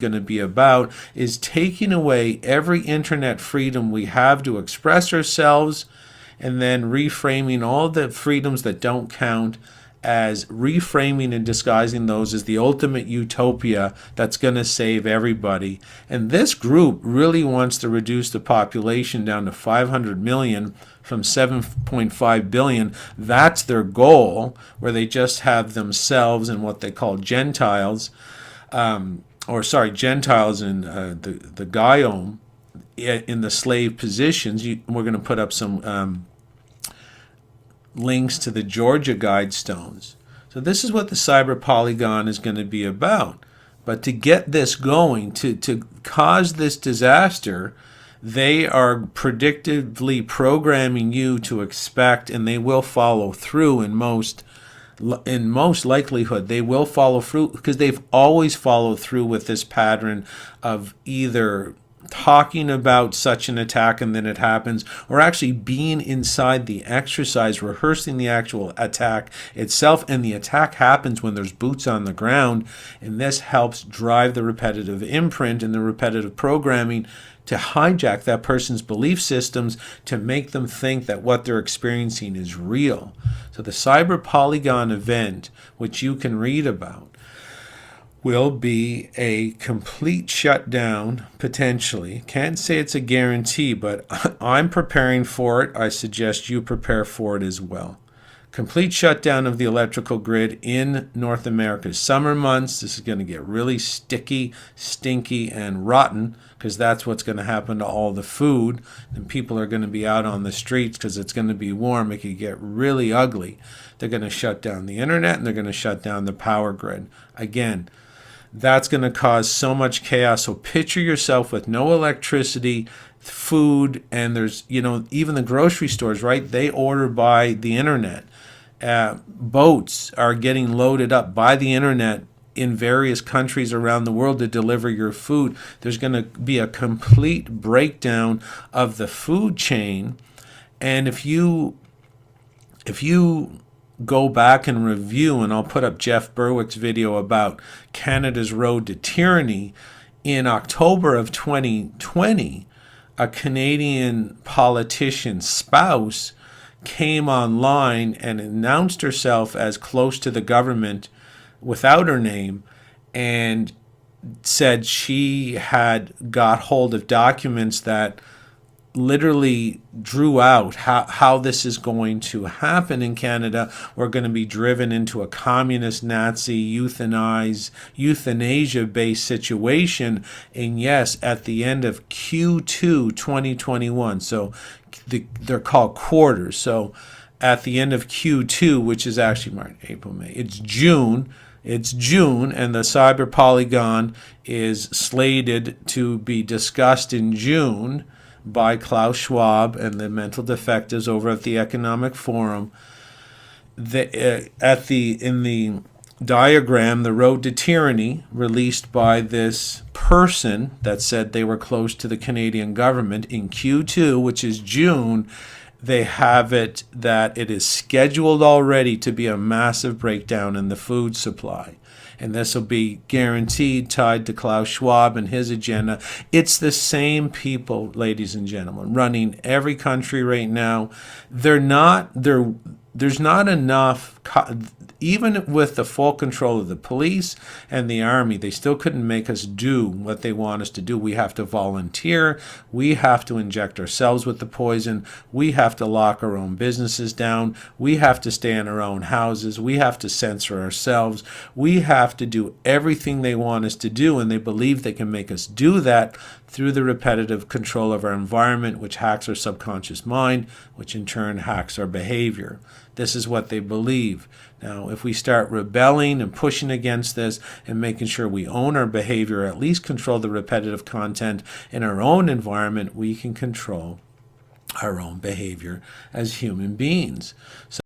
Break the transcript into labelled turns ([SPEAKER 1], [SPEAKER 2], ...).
[SPEAKER 1] going to be about is taking away every internet freedom we have to express ourselves, and then reframing all the freedoms that don't count as reframing and disguising those as the ultimate utopia that's going to save everybody. And this group really wants to reduce the population down to 500 million from 7.5 billion. That's their goal, where they just have themselves and what they call Gentiles, Gentiles in the Gaiome in the slave positions. We're going to put up some links to the Georgia Guidestones. So this is what the cyber polygon is going to be about. But to get this going, to cause this disaster, they are predictively programming you to expect, and they will follow through in most likelihood. They will follow through because they've always followed through with this pattern of either talking about such an attack and then it happens, or actually being inside the exercise, rehearsing the actual attack itself, and the attack happens when there's boots on the ground. And this helps drive the repetitive imprint and the repetitive programming to hijack that person's belief systems to make them think that what they're experiencing is real. So the Cyber Polygon event, which you can read about, will be a complete shutdown, potentially. Can't say it's a guarantee, but I'm preparing for it. I suggest you prepare for it as well. Complete shutdown of the electrical grid in North America's summer months. This is going to get really sticky, stinky, and rotten, because that's what's going to happen to all the food. And people are going to be out on the streets because it's going to be warm. It could get really ugly. They're going to shut down the internet, and they're going to shut down the power grid. Again, that's going to cause so much chaos. So picture yourself with no electricity, food, and there's, even the grocery stores, right? They order by the internet. Boats are getting loaded up by the internet in various countries around the world to deliver your food. There's going to be a complete breakdown of the food chain. And if you go back and review, and I'll put up Jeff Berwick's video about Canada's road to tyranny, in October of 2020, a Canadian politician's spouse came online and announced herself as close to the government without her name, and said she had got hold of documents that literally drew out how this is going to happen in Canada. We're going to be driven into a communist, Nazi, euthanasia-based situation. And yes, at the end of Q2 2021, so they're called quarters. So at the end of Q2, which is actually March, April, May, it's June, and the Cyber Polygon is slated to be discussed in June by Klaus Schwab and the mental defectives over at the Economic Forum. In the diagram, the road to tyranny released by this person that said they were close to the Canadian government in Q2, which is June, they have it that it is scheduled already to be a massive breakdown in the food supply. And this will be guaranteed tied to Klaus Schwab and his agenda. It's the same people, ladies and gentlemen, running every country right now. There's not enough, even with the full control of the police and the army, they still couldn't make us do what they want us to do. We have to volunteer. We have to inject ourselves with the poison. We have to lock our own businesses down. We have to stay in our own houses. We have to censor ourselves. We have to do everything they want us to do, and they believe they can make us do that through the repetitive control of our environment, which hacks our subconscious mind, which in turn hacks our behavior. This is what they believe. Now, if we start rebelling and pushing against this and making sure we own our behavior, or at least control the repetitive content in our own environment, we can control our own behavior as human beings. So